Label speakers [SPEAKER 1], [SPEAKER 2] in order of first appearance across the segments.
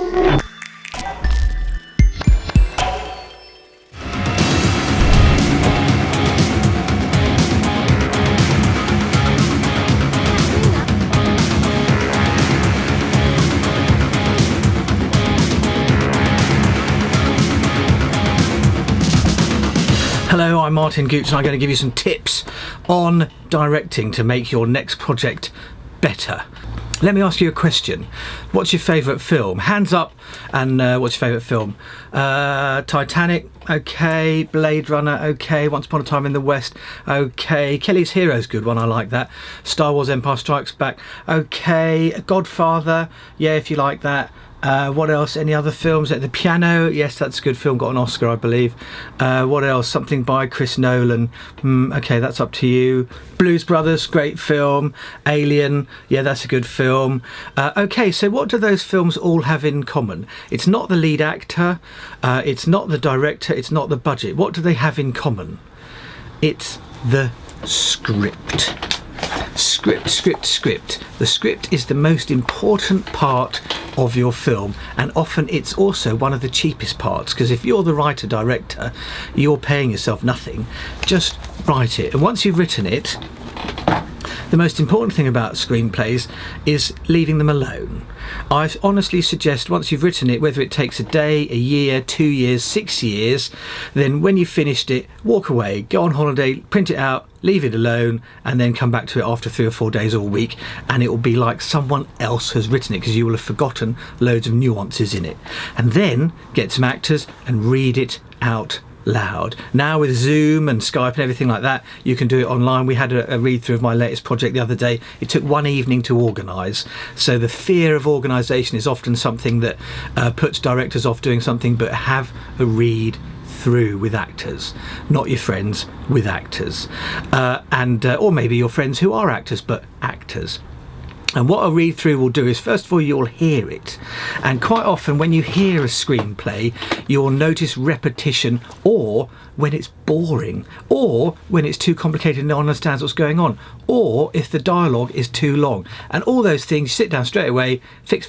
[SPEAKER 1] Hello, I'm Martin Gooch and I'm going to give you some tips on directing to make your next project better. Let me ask you a question. What's your favourite film? Hands up, and what's your favourite film? Titanic, okay. Blade Runner, okay. Once Upon a Time in the West, okay. Kelly's Hero's good one, I like that. Star Wars Empire Strikes Back, okay. Godfather, yeah, if you like that. What else? Any other films? The Piano, yes, that's a good film, got an Oscar, I believe. What else? Something by Chris Nolan. Okay, that's up to you. Blues Brothers, great film. Alien, yeah, that's a good film. Okay, so what do those films all have in common? It's not the lead actor, it's not the director, it's not the budget. What do they have in common? It's the script. Script. The script is the most important part of your film, and often it's also one of the cheapest parts, because if you're the writer director, you're paying yourself nothing. Just write it, and once you've written it, the most important thing about screenplays is leaving them alone. I honestly suggest once you've written it, whether it takes a day, a year, 2 years, 6 years, then when you've finished it, walk away, go on holiday, print it out, leave it alone, and then come back to it after 3 or 4 days or a week, and it will be like someone else has written it, because you will have forgotten loads of nuances in it. And then get some actors and read it out loud. Now with Zoom and Skype and everything like that, you can do it online. We had a read through of my latest project the other day. It took 1 evening to organise. So the fear of organisation is often something that puts directors off doing something, but have a read through with actors, not your friends, with actors, or maybe your friends who are actors, but actors. And what a read through will do is, first of all, you'll hear it, and quite often when you hear a screenplay, you'll notice repetition, or when it's boring, or when it's too complicated and no one understands what's going on, or if the dialogue is too long. And all those things, sit down straight away, fix,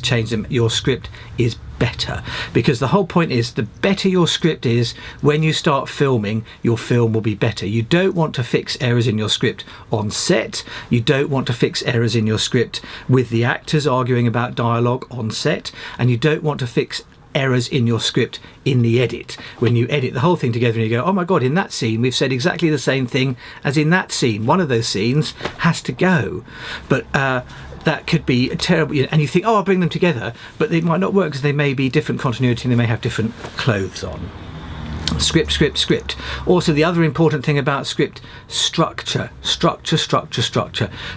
[SPEAKER 1] change them. Your script is better, because the whole point is, the better your script is, when you start filming, your film will be better. You don't want to fix errors in your script on set. You don't want to fix errors in your script with the actors arguing about dialogue on set, and you don't want to fix errors in your script in the edit, when you edit the whole thing together and you go, oh my god, in that scene we've said exactly the same thing as in that scene. One of those scenes has to go, but that could be a terrible, and you think, oh, I'll bring them together, but they might not work because they may be different continuity and they may have different clothes on. Script. Also, the other important thing about script, structure.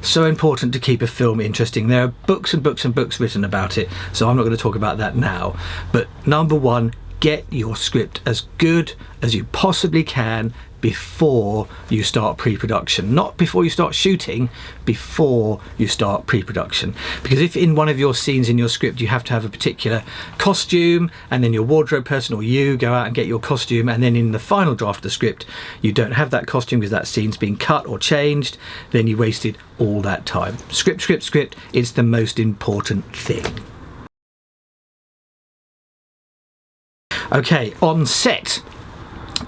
[SPEAKER 1] So important to keep a film interesting. There are books and books and books written about it, so I'm not going to talk about that now. But number one, get your script as good as you possibly can before you start pre-production. Not before you start shooting, before you start pre-production. Because if in one of your scenes in your script you have to have a particular costume, and then your wardrobe person or you go out and get your costume, and then in the final draft of the script you don't have that costume because that scene's been cut or changed, then you wasted all that time. Script is the most important thing. Okay, on set.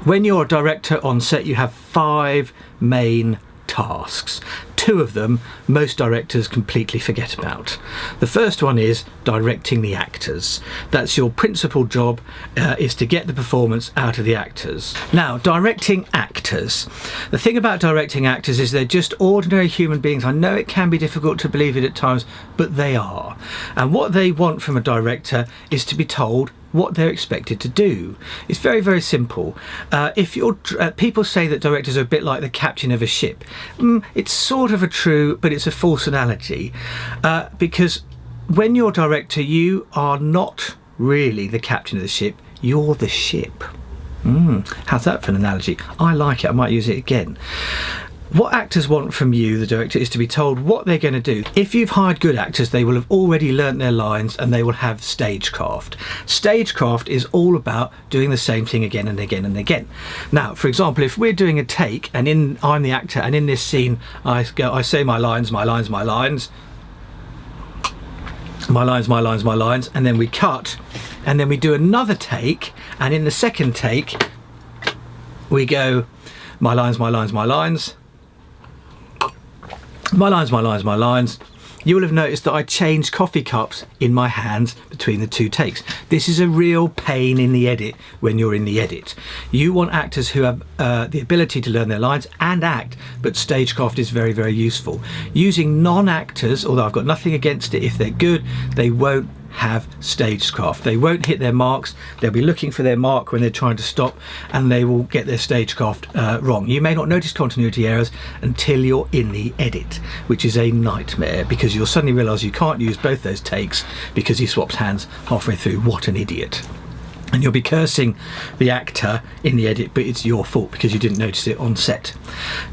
[SPEAKER 1] When you're a director on set, you have 5 main tasks. 2 of them most directors completely forget about. The first one is directing the actors. That's your principal job, is to get the performance out of the actors. Now, directing actors. The thing about directing actors is they're just ordinary human beings. I know it can be difficult to believe it at times, but they are. And what they want from a director is to be told what they're expected to do. It's very, very simple. If you're people say that directors are a bit like the captain of a ship. It's sort of a true, but it's a false analogy, because when you're a director, you are not really the captain of the ship, you're the ship. How's that for an analogy? I like it, I might use it again. What actors want from you, the director, is to be told what they're going to do. If you've hired good actors, they will have already learnt their lines and they will have stagecraft. Stagecraft is all about doing the same thing again and again and again. Now, for example, if we're doing a take and I'm the actor, and in this scene I say my lines, my lines, my lines, my lines, and then we cut, and then we do another take, and in the second take we go my lines, my lines, my lines, my lines, my lines, my lines. You will have noticed that I changed coffee cups in my hands between the two takes. This is a real pain in the edit when you're in the edit. You want actors who have the ability to learn their lines and act, but stagecraft is very, very useful. Using non-actors, although I've got nothing against it, if they're good, they won't have stagecraft. They won't hit their marks. They'll be looking for their mark when they're trying to stop, and they will get their stagecraft wrong. You may not notice continuity errors until you're in the edit, which is a nightmare, because you'll suddenly realise you can't use both those takes because he swaps hands halfway through. What an idiot. And you'll be cursing the actor in the edit, but it's your fault because you didn't notice it on set.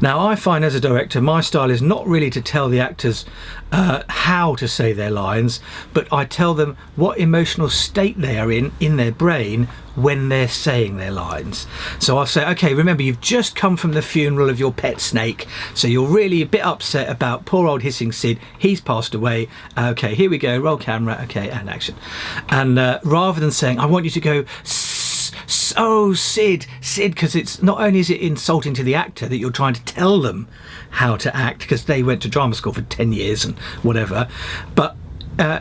[SPEAKER 1] Now, I find as a director, my style is not really to tell the actors how to say their lines, but I tell them what emotional state they are in their brain when they're saying their lines. So I'll say, okay, remember, you've just come from the funeral of your pet snake, so you're really a bit upset about poor old hissing Sid. He's passed away. Okay, here we go, roll camera, okay, and action. And rather than saying, I want you to go, oh, Sid, because it's not only is it insulting to the actor that you're trying to tell them how to act, because they went to drama school for 10 years and whatever, but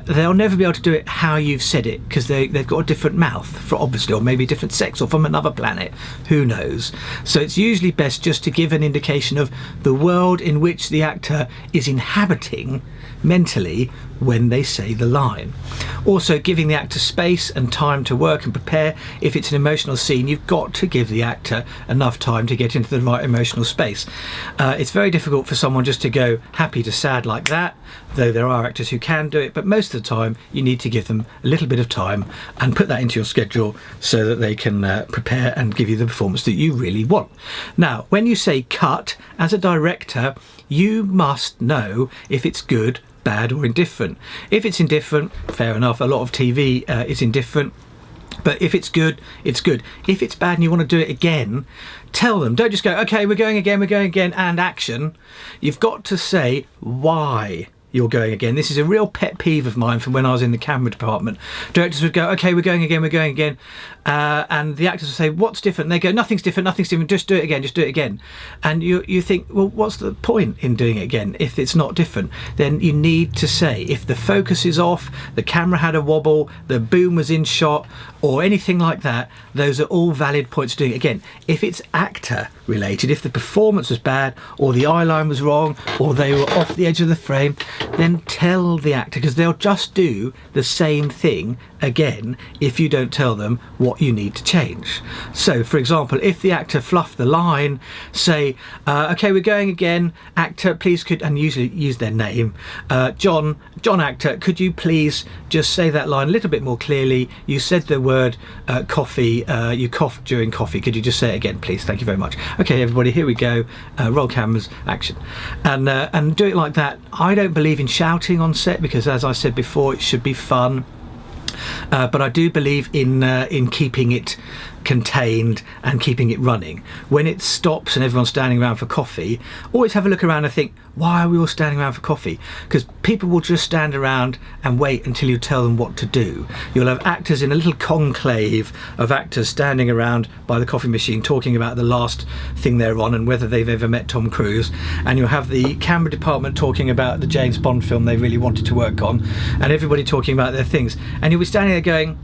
[SPEAKER 1] they'll never be able to do it how you've said it, because they've got a different mouth, for obviously, or maybe different sex, or from another planet, who knows. So it's usually best just to give an indication of the world in which the actor is inhabiting mentally when they say the line. Also, giving the actor space and time to work and prepare. If it's an emotional scene, you've got to give the actor enough time to get into the right emotional space. It's very difficult for someone just to go happy to sad like that, though there are actors who can do it, but most of the time you need to give them a little bit of time and put that into your schedule so that they can prepare and give you the performance that you really want. Now, when you say cut, as a director, you must know if it's good, bad or indifferent. If it's indifferent, fair enough, a lot of TV is indifferent, but if it's good, it's good. If it's bad and you want to do it again, tell them. Don't just go, okay, we're going again, and action. You've got to say why you're going again. This is a real pet peeve of mine from when I was in the camera department. Directors would go, okay, we're going again, and the actors would say, what's different? And they go, nothing's different, just do it again. And you think, well, what's the point in doing it again if it's not different? Then you need to say, if the focus is off, the camera had a wobble, the boom was in shot, or anything like that, those are all valid points doing it again. If it's actor related, if the performance was bad, or the eye line was wrong, or they were off the edge of the frame, then tell the actor, because they'll just do the same thing again if you don't tell them what you need to change. So, for example, if the actor fluffed the line, say, okay, we're going again, actor, please could, and usually use their name, John actor, could you please just say that line a little bit more clearly? You said the word coffee, you coughed during coffee, could you just say it again, please? Thank you very much. Okay, everybody, here we go, roll cameras, action. And do it like that. I don't believe in shouting on set, because as I said before, it should be fun. But I do believe in keeping it contained and keeping it running. When it stops and everyone's standing around for coffee, always have a look around and think, why are we all standing around for coffee? Because people will just stand around and wait until you tell them what to do. You'll have actors in a little conclave of actors standing around by the coffee machine talking about the last thing they're on and whether they've ever met Tom Cruise, and you'll have the camera department talking about the James Bond film they really wanted to work on, and everybody talking about their things, and you'll be standing there going,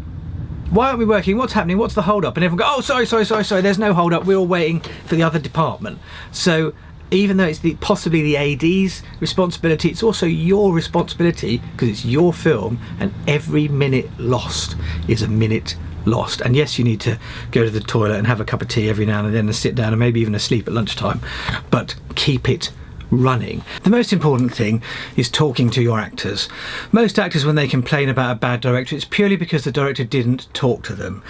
[SPEAKER 1] why aren't we working? What's happening? What's the hold up? And everyone go, oh, sorry, there's no hold up, we're all waiting for the other department. So even though it's possibly the AD's responsibility, it's also your responsibility, because it's your film, and every minute lost is a minute lost. And yes, you need to go to the toilet and have a cup of tea every now and then and sit down and maybe even asleep at lunchtime, but keep it running. The most important thing is talking to your actors. Most actors, when they complain about a bad director, it's purely because the director didn't talk to them.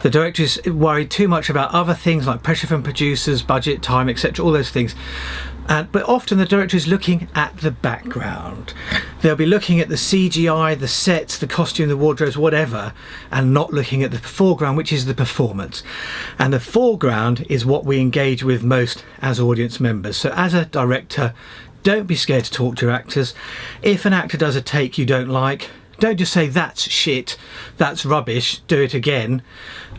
[SPEAKER 1] The director is worried too much about other things like pressure from producers, budget, time, etc., all those things. But often the director is looking at the background. They'll be looking at the CGI, the sets, the costume, the wardrobes, whatever, and not looking at the foreground, which is the performance. And the foreground is what we engage with most as audience members. So as a director, don't be scared to talk to your actors. If an actor does a take you don't like, Don't just say that's shit, that's rubbish, do it again.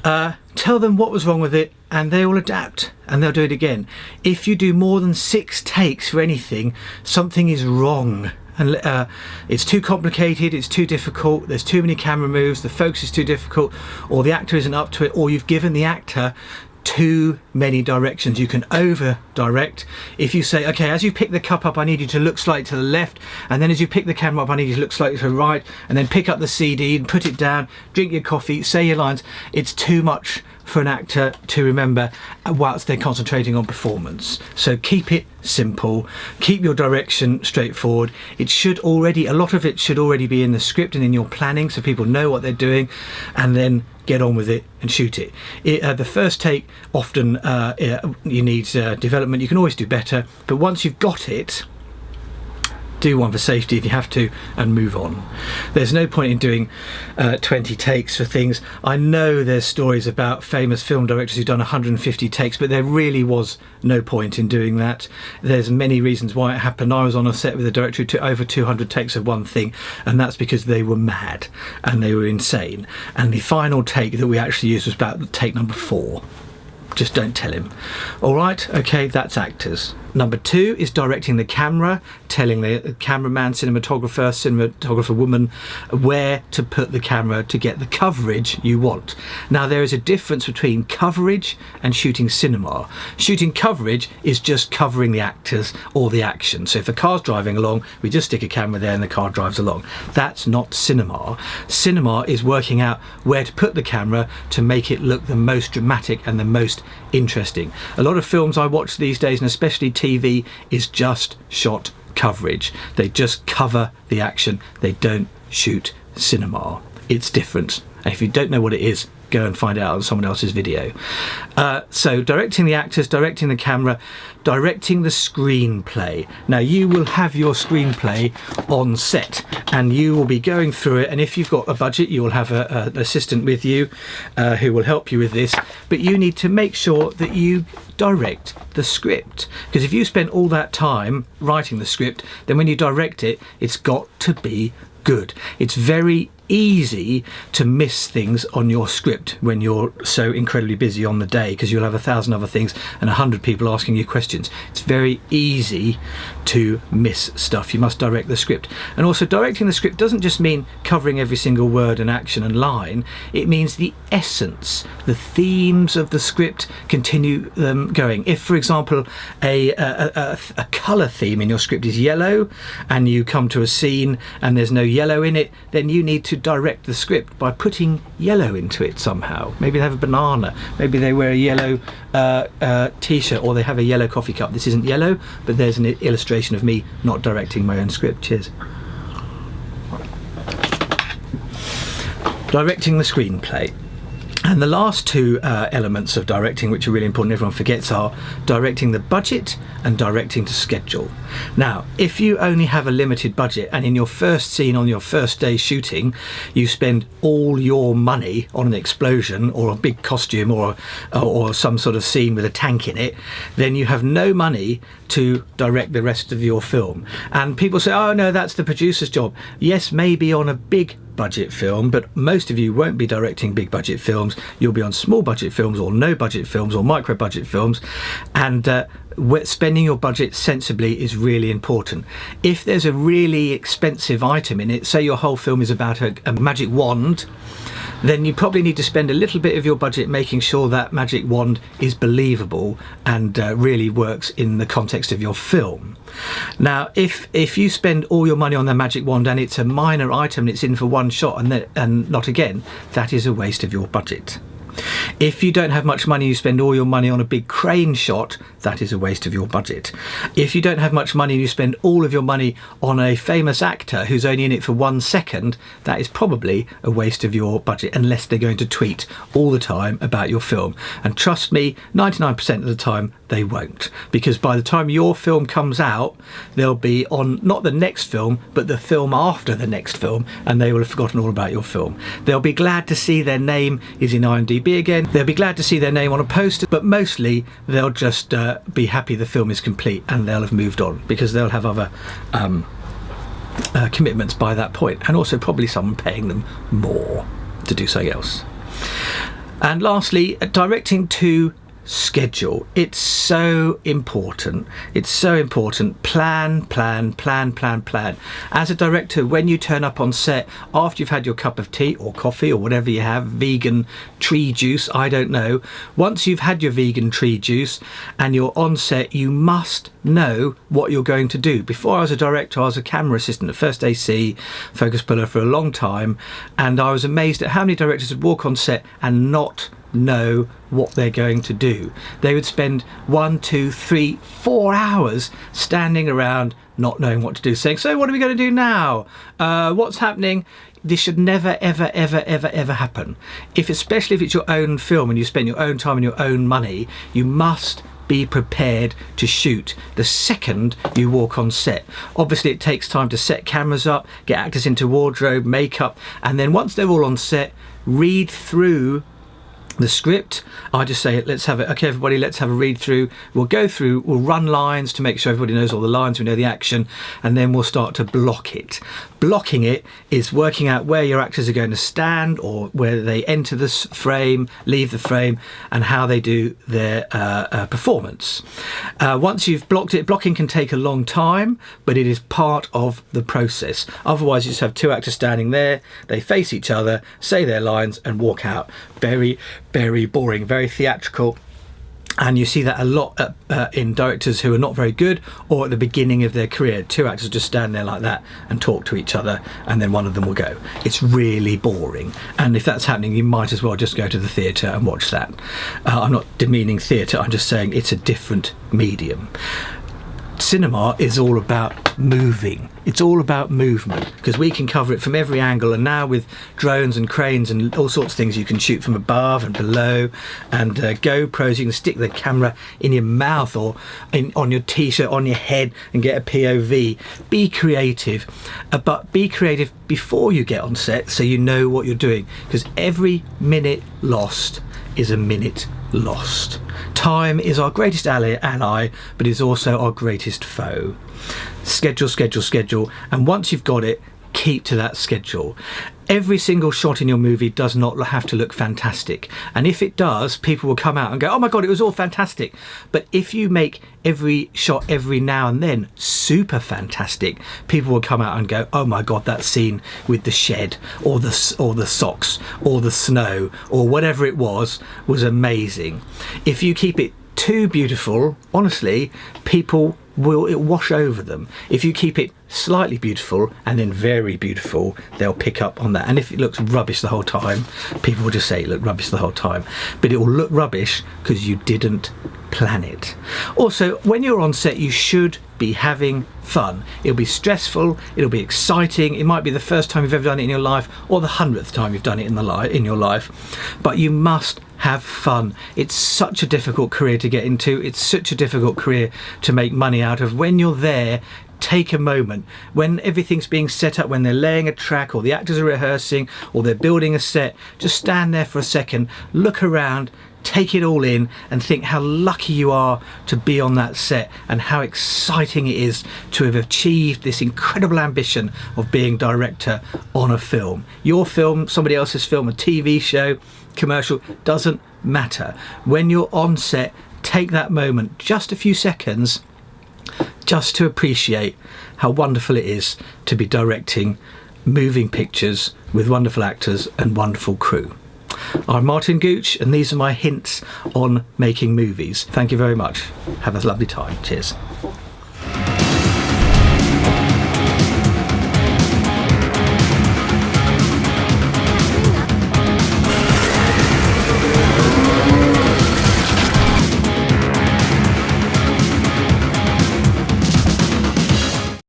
[SPEAKER 1] Tell them what was wrong with it, and they will adapt and they'll do it again. If you do more than 6 takes for anything, something is wrong. And it's too complicated, it's too difficult, there's too many camera moves, the focus is too difficult, or the actor isn't up to it, or you've given the actor too many directions. You can over direct. If you say, okay, as you pick the cup up, I need you to look slightly to the left, and then as you pick the camera up, I need you to look slightly to the right, and then pick up the CD and put it down, drink your coffee, say your lines. It's too much for an actor to remember whilst they're concentrating on performance. So keep it simple, keep your direction straightforward. It should already, a lot of it should already be in the script and in your planning, so people know what they're doing, and then get on with it and shoot it. The first take, often you need development. You can always do better, but once you've got it, do one for safety if you have to, and move on. There's no point in doing 20 takes for things. I know there's stories about famous film directors who've done 150 takes, but there really was no point in doing that. There's many reasons why it happened. I was on a set with a director who took over 200 takes of one thing, and that's because they were mad and they were insane. And the final take that we actually used was about take number 4. Just don't tell him. All right, okay, that's actors. Number 2 is directing the camera, telling the cameraman, cinematographer woman, where to put the camera to get the coverage you want. Now, there is a difference between coverage and shooting cinema. Shooting coverage is just covering the actors or the action. So if a car's driving along, we just stick a camera there and the car drives along. That's not cinema. Cinema is working out where to put the camera to make it look the most dramatic and the most interesting. A lot of films I watch these days, and especially TV, is just shot coverage. They just cover the action. They don't shoot cinema. It's different. And if you don't know what it is, go and find out on someone else's video. So directing the actors, directing the camera, directing the screenplay. Now, you will have your screenplay on set and you will be going through it, and if you've got a budget, you will have an assistant with you who will help you with this, but you need to make sure that you direct the script, because if you spend all that time writing the script, then when you direct it, it's got to be good. It's very easy to miss things on your script when you're so incredibly busy on the day, because you'll have 1,000 other things and 100 people asking you questions. It's very easy to miss stuff. You must direct the script. And also, directing the script doesn't just mean covering every single word and action and line. It means the essence, the themes of the script, continue them going. If, for example, a colour theme in your script is yellow, and you come to a scene and there's no yellow in it, then you need to direct the script by putting yellow into it somehow. Maybe they have a banana, maybe they wear a yellow t-shirt, or they have a yellow coffee cup. This isn't yellow, but there's an illustration of me not directing my own script. Cheers. Directing the screenplay. And the last 2 elements of directing, which are really important, everyone forgets, are directing the budget and directing to schedule. Now, if you only have a limited budget, and in your first scene on your first day shooting, you spend all your money on an explosion or a big costume or some sort of scene with a tank in it, then you have no money to direct the rest of your film. And people say, oh no, that's the producer's job. Yes, maybe on a big budget film, but most of you won't be directing big budget films. You'll be on small budget films or no budget films or micro budget films, and spending your budget sensibly is really important. If there's a really expensive item in it, say your whole film is about a magic wand, then you probably need to spend a little bit of your budget making sure that magic wand is believable and really works in the context of your film. Now, if you spend all your money on the magic wand and it's a minor item and it's in for one shot and not again, that is a waste of your budget. If you don't have much money, you spend all your money on a big crane shot, that is a waste of your budget. If you don't have much money and you spend all of your money on a famous actor who's only in it for 1 second, that is probably a waste of your budget, unless they're going to tweet all the time about your film. And trust me, 99% of the time they won't, because by the time your film comes out, they'll be on not the next film, but the film after the next film, and they will have forgotten all about your film. They'll be glad to see their name is in IMDb again. They'll be glad to see their name on a poster, but mostly they'll just be happy the film is complete and they'll have moved on, because they'll have other commitments by that point, and also probably someone paying them more to do something else. And lastly, directing to schedule. It's so important. It's so important. Plan. As a director, when you turn up on set, after you've had your cup of tea or coffee or whatever you have, vegan tree juice, I don't know, once you've had your vegan tree juice and you're on set, you must know what you're going to do. Before I was a director, I was a camera assistant at First AC, focus puller for a long time, and I was amazed at how many directors would walk on set and not know what they're going to do. They would spend 1, 2, 3, 4 hours standing around not knowing what to do, saying, so what are we going to do now? What's happening? This should never ever happen. Especially if it's your own film and you spend your own time and your own money, you must be prepared to shoot the second you walk on set. Obviously it takes time to set cameras up, get actors into wardrobe, makeup, and then once they're all on set, read through the script. I just say, let's have it. Okay, everybody, let's have a read through. We'll go through, we'll run lines to make sure everybody knows all the lines, we know the action, and then we'll start to block it. Blocking it is working out where your actors are going to stand, or where they enter this frame, leave the frame, and how they do their performance. Once you've blocked it, blocking can take a long time, but it is part of the process. Otherwise, you just have two actors standing there, they face each other, say their lines, and walk out. Very boring, very theatrical, and you see that a lot in directors who are not very good or at the beginning of their career. Two actors just stand there like that and talk to each other, and then one of them will go. It's really boring, and if that's happening, you might as well just go to the theatre and watch that. I'm not demeaning theatre, I'm just saying it's a different medium. Cinema is all about moving. It's all about movement, because we can cover it from every angle, and now with drones and cranes and all sorts of things, you can shoot from above and below, and GoPros, you can stick the camera in your mouth or on your t-shirt, on your head, and get a POV. Be creative, but be creative before you get on set so you know what you're doing, because every minute lost is a minute lost. Time is our greatest ally, but is also our greatest foe. Schedule, and once you've got it, keep to that schedule. Every single shot in your movie does not have to look fantastic, and if it does, people will come out and go, oh my god, it was all fantastic. But if you make every shot every now and then super fantastic, people will come out and go, oh my god, that scene with the shed or the socks or the snow or whatever it was amazing. If you keep it too beautiful, honestly, people will wash over them. If you keep it slightly beautiful and then very beautiful, they'll pick up on that. And if it looks rubbish the whole time, people will just say it looked rubbish the whole time. But it will look rubbish because you didn't plan it. Also, when you're on set, you should be having fun. It'll be stressful, it'll be exciting, it might be the first time you've ever done it in your life, or the 100th time you've done it in your life, but you must have fun. It's such a difficult career to get into, it's such a difficult career to make money out of. When you're there, take a moment. When everything's being set up, when they're laying a track, or the actors are rehearsing, or they're building a set, just stand there for a second, look around, take it all in, and think how lucky you are to be on that set, and how exciting it is to have achieved this incredible ambition of being director on a film. Your film, somebody else's film, a TV show, commercial, doesn't matter. When you're on set, take that moment, just a few seconds, just to appreciate how wonderful it is to be directing moving pictures with wonderful actors and wonderful crew. I'm Martin Gooch, and these are my hints on making movies. Thank you very much. Have a lovely time. Cheers.